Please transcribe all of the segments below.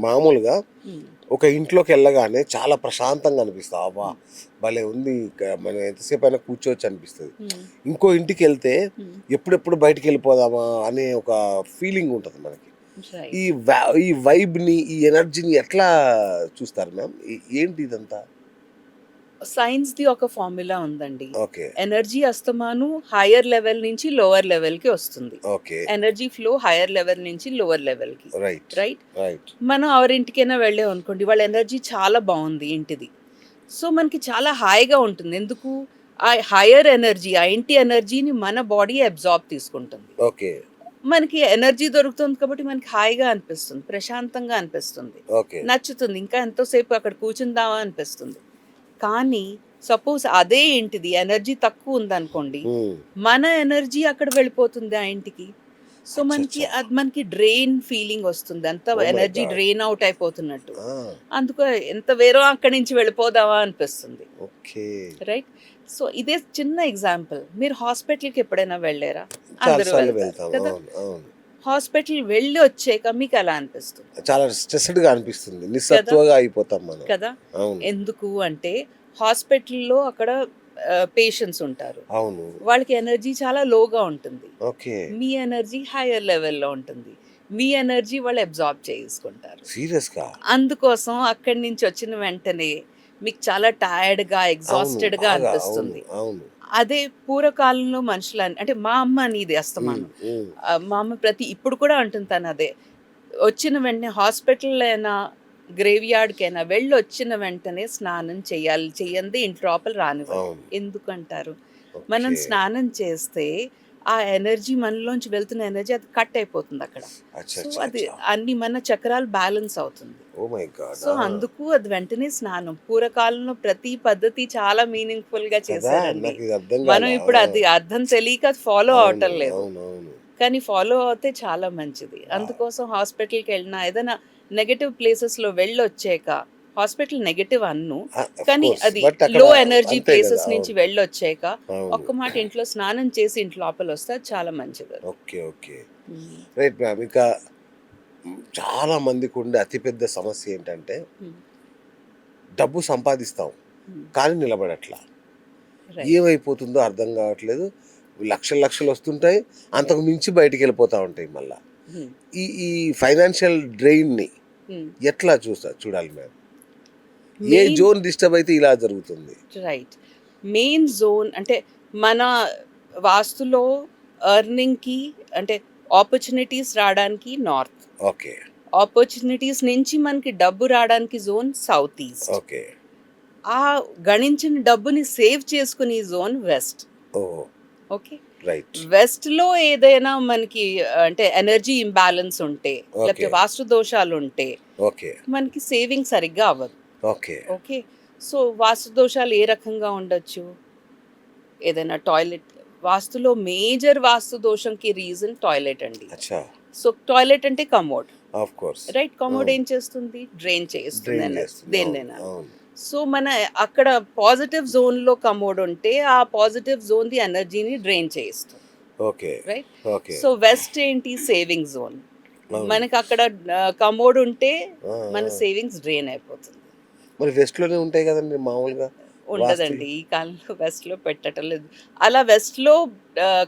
మామూలుగా హ్మ్. ఒక ఇంట్లోకి వెళ్ళగానే చాలా ప్రశాంతంగా అనిపిస్తుంది. అబ్బా! హ్మ్. భలే ఉంది. మనం ఎంతసేపు అయినా కూర్చోవచ్చు అనిపిస్తది. హ్మ్. ఇంకో ఇంటికెళ్తే హ్మ్. ఎప్పుడెప్పుడు బయటికెళ్ళిపోదామా అనే ఒక ఫీలింగ్ ఉంటది మనకి. ఈ రైట్. ఈ వైబ్‌ని, ఈ ఎనర్జీని ఎట్లా చూస్తారు మ్యామ్? ఏంటి ఇదంతా? సైన్స్‌ది ఒక ఫార్ములా ఉందండి. ఓకే. ఎనర్జీ అస్తమాను హైయర్ లెవెల్ నుంచి లోవర్ లెవెల్‌కి వస్తుంది. Okay. Energy flow higher level నుంచి లోవర్ లెవెల్‌కి. రైట్. రైట్? రైట్. మనం ఎవరింటికైనా వెళ్ళామనుకోండి, వాళ్ళ ఎనర్జీ చాలా బావుంది ఇంటిది. సో, మనకి చాలా హాయిగా ఉంటుంది. ఎందుకు? ఆ హైయర్ ఎనర్జీ, ఆ ఇంటి ఎనర్జీని మన బాడీ అబ్జార్బ్ తీసుకుంటుంది. ఓకే. మనకి ఎనర్జీ దొరుకుతుంది కాబట్టి మనకి హాయిగా అనిపిస్తుంది. ప్రశాంతంగా అనిపిస్తుంది. ఓకే. నచ్చుతుంది. ఇంకా ఎంతోసేపు అక్కడ కూర్చుందామా అనిపిస్తుంది. కానీ సపోజ్ అదే ఇంటిది ఎనర్జీ తక్కువుందనుకోండి, హ్మ్. మన ఎనర్జీ అక్కడ వెళ్ళిపోతుంది ఆ ఇంటికి. సో, మనకి అచ్చచ్చా! మనకి డ్రైన్ ఫీలింగ్ వస్తుంది. అంతా oh my energy god! Drain out అయిపోతున్నట్టు. ఆ! అందుకు ఎంత వేరో అక్కడి నుంచి వెళ్ళిపోదామా అనిపిస్తుంది. ఓకే. రైట్? సో, ఇదే చిన్న ఎగ్జాంపుల్. మీరు హాస్పిటల్‌కి ఎప్పుడైనా వెళ్లారా? చాలా అందరూ సార్లు వెళ్తారు వెళ్తాం. కదా! అవును. అవును. హాస్పిటల్ వెళ్ళి వచ్చాక మీకెలా అనిపిస్తుంది? చాలా స్ట్రెస్‌డ్‌గా అనిపిస్తుంది. కదా! నిస్సత్తువగా అయిపోతాం మనం. కదా! అవును. ఎందుకు అంటే హాస్పిటల్‌లో అక్కడ పేషెంట్స్ ఉంటారు. అవును. వాళ్ళకి ఎనర్జీ చాలా లోగా ఉంటుంది. ఓకే. మీ ఎనర్జీ హైయర్ లెవెల్‌లో ఉంటుంది. మీ ఎనర్జీ వాళ్ళు అబ్జార్బ్ చేసుకుంటారు. సీరియస్‌గా? అందుకోసం అక్కడి నుంచి వచ్చిన వెంటనే మీకు చాలా టైర్డ్‌గా, అవును. ఎగ్జాస్టెడ్‌గా బాగా. అవును. అనిపిస్తుంది. అవును. అదే పూర్వకాలంలో అంటే మా అమ్మ అనేది హ్మ్. అస్తమానం. హ్మ్. మా అమ్మ ఇప్పుడు కూడా అంటుంది తనదే. వచ్చిన వెంటనే హాస్పిటల్ అయినా, గ్రేవ్ యార్డ్‌కైనా వెళ్ళొచ్చిన వెంటనే స్నానం చేయాలి. చెయ్యందే ఇంటి లోపల రానివ్వరు. అవును. ఎందుకంటారు? మనం ఓకే. స్నానం చేస్తే ఆ ఎనర్జీ మనలోంచి వెళ్తున్న ఎనర్జీ అది కట్ అయిపోతుందక్కడ. సో, అది అచ్చచ్చచ్చా! అన్ని మన చక్రాలు బ్యాలెన్స్ అవుతుంది. Oh my God! సో, ఆ! అందుకు అది వెంటనే స్నానం. పూర్వకాలంలో ప్రతి పద్ధతి చాలా మీనింగ్‌ఫుల్‌గా కదా! చేశారండి. నాకిది అర్థం మనం కాలా. ఇప్పుడు ఆ! అది అర్థం తెలియక అది ఫాలో అవును. అవ్వటం లేదు. అవునవును. కానీ ఫాలో అవుతే చాలా మంచిది. వావ్! అందుకోసం హాస్పిటల్‌కెళ్ళినా ఏదైనా నెగెటివ్ ప్లేసెస్‌లో వెళ్ళొచ్చాక హాస్పిటల్ నెగెటివ్ అనను. కానీ కోర్స్. అది బట్ అక్కడ లో ఎనర్జీ అంతే గదా! ప్లేసెస్ నుంచి అవును. వెళ్ళొచ్చాక అవును. ఒక్క మాట ఇంట్లో స్నానం చేసి ఇంటి లోపలొస్తే అది చాలా మంచిదది. ఓకే. ఓకే. హ్మ్. Right ma'am. ఇంకా చాలా మందికుండే అతిపెద్ద సమస్య ఏంటంటే హ్మ్. డబ్బు సంపాదిస్తాం. హ్మ్. కానీ నిలబడట్ల. రైట్. ఏమైపోతుందో అర్థం గావట్లేదు. లక్షలు లక్షలొస్తుంటాయి. అంతకు మించి బయటికెళ్ళిపోతా ఉంటాయి మళ్ళా. హ్మ్. ఈ ఫైనాన్షియల్ డ్రెయిన్‌ని హ్మ్. ఎట్లా చూడాలి మ్యామ్? ఏ మెయిన్ జోన్ డిస్టర్బ్ అయితే ఇలా జరుగుతుంది? రైట్. మెయిన్ జోన్ అంటే మన వాస్తులో ఎర్నింగ్‌కి అంటే ఆపర్చునిటీస్ రాడానికి నార్త్. ఓకే. ఆపర్చునిటీస్ నుంచి మనకి డబ్బు రాడానికి జోన్ సౌత్ ఈస్ట్. ఓకే. ఆ గణించిన డబ్బుని సేవ్ చేసుకునే జోన్ వెస్ట్. ఓహ్! ఓకే. రైట్. వెస్ట్‌లో ఏదైనా మనకి అంటే ఎనర్జీ ఇంబాలన్స్ ఉంటే, లేకపోతే ఓకే. వాస్తు దోషాలుంటే, ఓకే. మనకి సేవింగ్ సరిగ్గా అవ్వదు. ఓకే. ఓకే. సో, వాస్తు దోషాలు ఏ రకంగా ఉండొచ్చు? ఏదైనా వాస్తులో మేజర్ వాస్తు దోషంకి రీజన్ టాయిలెట్ అండి. అచ్చా! సో, టాయిలెట్ అంటే commode. Of course. Right? Commode అవును. ఏం చేస్తుంది? డ్రైన్ చేస్తుంది డ్రైన్ చేస్తుంది. అవును. దేన్నైనా. అవును. సో, అక్కడ పాజిటివ్ జోన్‌లో కమోడ్ ఉంటే, ఆ పాజిటివ్ జోన్‌ది ఎనర్జీని డ్రైన్ చేయిస్తుంది. Okay. Right? Okay. So, west ఏంటి? Saving zone. అవును. మనకక్కడ కమోడ్ ఉంటే, ఆ! మన ఆ! సేవింగ్స్ డ్రైన్ అయిపోతుంది. మరి వెస్ట్‌లోనే ఉంటాయి గదండీ మామూలుగా వాస్తులు. ఉండదండి. ఈ కాలంలో వెస్ట్‌లో పెట్టటం లేదు. అలా వెస్ట్‌లో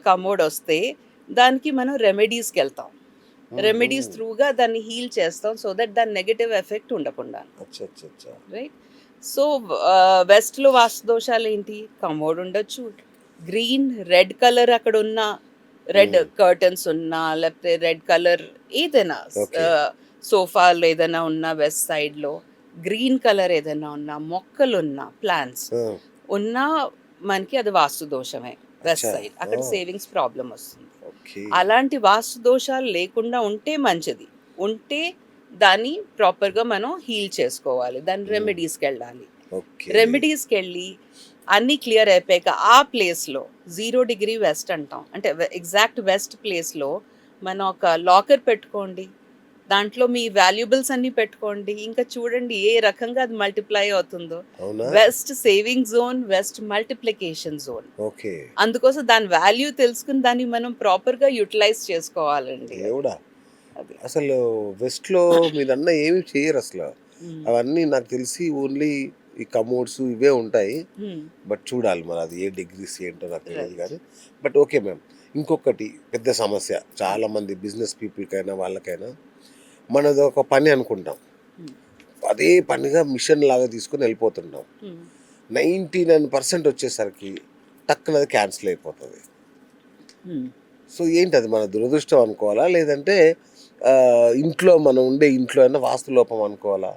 కమోడొస్తే దానికి మనం రెమెడీస్‌కెళ్తాం. హుహు. రెమెడీస్ త్రూగా దాన్ని హీల్ చేస్తాం. సో దట్ దాని నెగెటివ్ ఎఫెక్ట్ ఉండకుండా. అచ్చచ్చచ్చా! రైట్? సో, వెస్ట్‌లో వాస్తు దోషాలేంటి? కమోడ్ ఉండొచ్చు. గ్రీన్, రెడ్ కలర్ అక్కడున్న రెడ్ హ్మ్. కర్టెన్స్ ఉన్నా, లేకపోతే రెడ్ కలర్ ఏదైనా ఓకే. సోఫాలో ఏదైనా ఉన్నా వెస్ట్ సైడ్‌లో, గ్రీన్ కలర్ ఏదైనా ఉన్నా, మొక్కలున్నా, ప్లాంట్స్ ఆ! ఉన్నా మనకి అది వాస్తు దోషమే. వెస్ట్ అచ్చా! సైడ్. అక్కడ ఆ! సేవింగ్స్ ప్రాబ్లమ్ వస్తుంది. ఓకే. అలాంటి వాస్తు దోషాలు లేకుండా ఉంటే మంచిది. ఉంటే దాన్ని ప్రాపర్‌గా మనం హీల్ చేసుకోవాలి. దాని హ్మ్. రెమెడీస్‌కెళ్ళాలి. ఓకే. రెమెడీస్‌కెళ్ళి అన్నీ క్లియర్ అయిపోయాక ఆ ప్లేస్‌లో 0 డిగ్రీ వెస్ట్ అంటాం. అంటే ఎగ్జాక్ట్ వెస్ట్ ప్లేస్‌లో మనం ఒక లాకర్ పెట్టుకోండి. దాంట్లో మీ వాల్యుబుల్స్ అన్నీ పెట్టుకోండి. ఇంకా చూడండి ఏ రకంగా అది మల్టిప్లై అవుతుందో. అవునా? West saving zone, west multiplication zone. Okay. అందుకోసం దాని వాల్యూ తెలుసుకొని దాన్ని మనం ప్రాపర్‌గా యుటిలైజ్ చేసుకోవాలండి అది. దేవుడా! అది. అసలు వెస్ట్‌లో మీరన్న ఏమి చెయ్యరు అసలు. హ్మ్. అవన్నీ నాకు తెలిసి ఓన్లీ ఈ కమోడ్స్ ఇవే ఉంటాయి. హ్మ్. బట్ చూడాలి మరి అది ఏ డిగ్రీస్ ఏంటో నాకు తెలీదు రైట్. గానీ. But okay ma'am. ఇంకొకటి పెద్ద సమస్య చాలామంది బిజినెస్ పీపుల్‌కైనా వాళ్ళకైనా మనదొక పని అనుకుంటాం. హ్మ్. అదే పనిగా మిషన్ లాగా తీసుకొని వెళ్ళిపోతుంటాం. హ్మ్. 99% వచ్చేసరికి టక్కున అది క్యాన్సిల్ అయిపోతది. హ్మ్. సో ఏంటది మన దురదృష్టం అనుకోవాలా? లేదంటే ఇంట్లో మనం ఉండే ఇంట్లో అయినా వాస్తు లోపం అనుకోవాలా?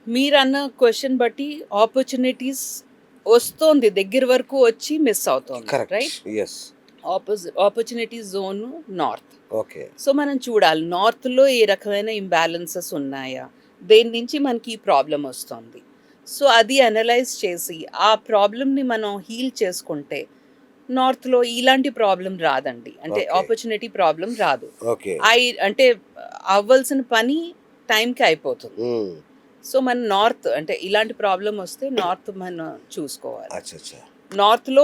మీరన్న క్వెషన్ బట్టి ఆపర్చునిటీస్ వస్తోంది. దగ్గర వరకు వచ్చి మిస్ అవుతోంది. Correct. Right? Yes. Opportunity zone north. Okay. So, మనం చూడాలి నార్త్‌లో ఏ రకమైన ఇంబాలెన్సెస్ ఉన్నాయా? దేని నుంచి మనకి ఈ ప్రాబ్లమ్ వస్తోంది. సో, అది అనలైజ్ చేసి ఆ ప్రాబ్లమ్‌ని మనం హీల్ చేసుకుంటే నార్త్‌లో ఇలాంటి ప్రాబ్లమ్ రాదండి. అంటే ఓకే. ఆపర్చునిటీ ప్రాబ్లమ్ రాదు. ఓకే. అంటే అవ్వాల్సిన పని టైంకి అయిపోతుంది. హ్మ్. సో, మన నార్త్ అంటే ఇలాంటి ప్రాబ్లమ్ వస్తే నార్త్ మనం చూసుకోవాలి. అచ్చచ్చా! నార్త్‌లో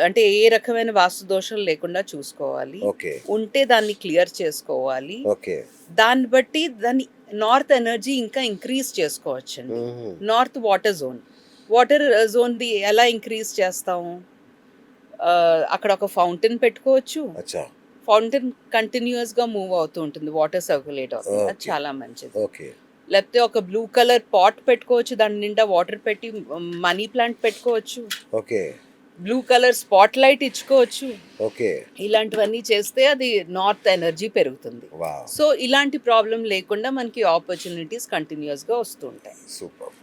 అంటే ఏ రకమైన వాస్తు దోషాలు లేకుండా చూసుకోవాలి. ఓకే. ఉంటే దాన్ని క్లియర్ చేసుకోవాలి. ఓకే. దాన్ని బట్టి దాన్ని నార్త్ ఎనర్జీ ఇంకా ఇంక్రీజ్ చేసుకోవచ్చండి. హుహు. North water zone. వాటర్ జోన్‌ది ఎలా ఇంక్రీజ్ చేస్తాము? అక్కడ ఒక ఫౌంటైన్ పెట్టుకోవచ్చు. అచ్చా! ఫౌంటైన్ కంటిన్యూయస్‌గా మూవ్ అవుతూ ఉంటుంది. వాటర్ సర్క్యులేట్ అవుతుంది. అది ఓకే. చాలా మంచిది. ఓకే. లేకపోతే ఒక బ్లూ కలర్ పాట్ పెట్టుకోవచ్చు. దాని నిండా వాటర్ పెట్టి మనీ ప్లాంట్ పెట్టుకోవచ్చు. Okay. Blue colour spot light ఇచ్చుకోవచ్చు. ఓకే. ఇలాంటివన్నీ చేస్తే అది నార్త్ ఎనర్జీ పెరుగుతుంది. వావ్! సో, ఇలాంటి ప్రాబ్లమ్ లేకుండా మనకి ఆపర్చునిటీస్ కంటిన్యూయస్‌గా వస్తూ ఉంటాయి. సూపర్.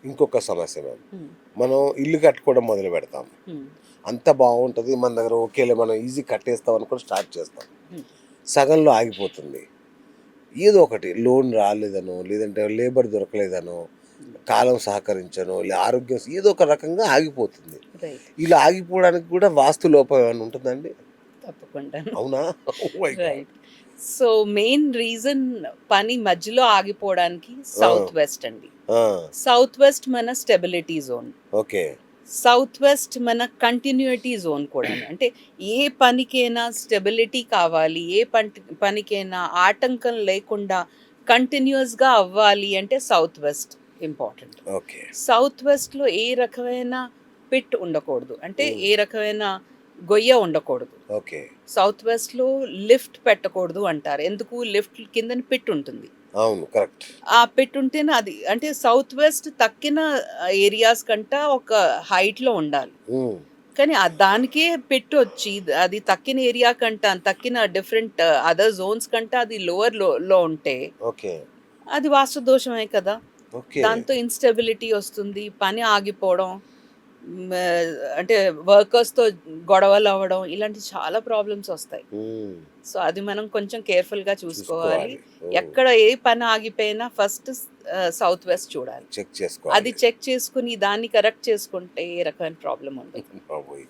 ఇంకొక సమస్య మ్యామ్. హ్మ్. మనం ఇల్లు కట్టుకోవడం మొదలుపెడతాం. హ్మ్. అంతా బావుంటది. మన దగ్గర ఓకేలే మనం ఈజీ కట్టేస్తాం అనుకోని స్టార్ట్ చేస్తాం. హ్మ్. సగంలో ఆగిపోతుంది. ఏదో ఒకటి లోన్ రాలేదనో, లేదంటే లేబర్ దొరకలేదనో, కాలం సహకరించనో, ఆరోగ్యం ఏదో ఒక రకంగా ఆగిపోతుంది. రైట్. ఇలా ఆగిపోవడానికి కూడా వాస్తు లోపం ఏమైనా ఉంటుందండి? తప్పకుండా. అవునా? Oh my God! Right. So, main reason పని మధ్యలో ఆగిపోవడానికి ఆ! సౌత్ వెస్ట్ అండి. ఆ! సౌత్ వెస్ట్ మన stability zone. Okay. South west మన కంటిన్యూటీ జోన్ కూడాను. అంటే ఏ పనికైనా స్టెబిలిటీ కావాలి. ఏ పనికైనా ఆటంకం లేకుండా కంటిన్యూయస్‌గా అవ్వాలి అంటే south west important. Okay. South వెస్ట్‌లో ఏ రకమైన పిట్ ఉండకూడదు. అంటే హ్మ్. ఏ రకమైన గొయ్య ఉండకూడదు. ఓకే. సౌత్ వెస్ట్‌లో లిఫ్ట్ పెట్టకూడదు అంటారు. ఎందుకు? లిఫ్ట్ కిందన పిట్ ఉంటుంది. అవును. కరెక్ట్. ఆ పిట్ ఉంటేనే అది అంటే సౌత్ వెస్ట్ తక్కిన ఏరియాస్ కంట ఒక హైట్‌లో ఉండాలి. హ్మ్. కానీ దానికే పెట్టొచ్చి అది తక్కిన ఏరియా కంట తక్కిన డిఫరెంట్ అదర్ జోన్స్ కంట అది లోవర్‌లో ఉంటే ఓకే. అది వాస్తు దోషమే కదా! ఓకే. దాంతో ఇన్‌స్టెబిలిటీ వస్తుంది. పని ఆగిపోవడం. హ్మ్. అంటే వర్కర్స్‌తో గొడవలవ్వడం ఇలాంటి చాలా ప్రాబ్లమ్స్ ఒస్తాయి. హ్మ్. సో, అది మనం కొంచెం కేర్‌ఫుల్‌గా చూసుకోవాలి. చూసుకోవాలి. ఓహ్! ఎక్కడ ఏ పని ఆగిపోయినా ఫస్ట్ సౌత్ వెస్ట్ చూడాలి. చెక్ అది చేసుకోవాలి. చెక్ చేసుకొని దాన్ని కరెక్ట్ చేసుకుంటే ఏ రకమైన ప్రాబ్లమ్ ఉండదు. బాబోయ్!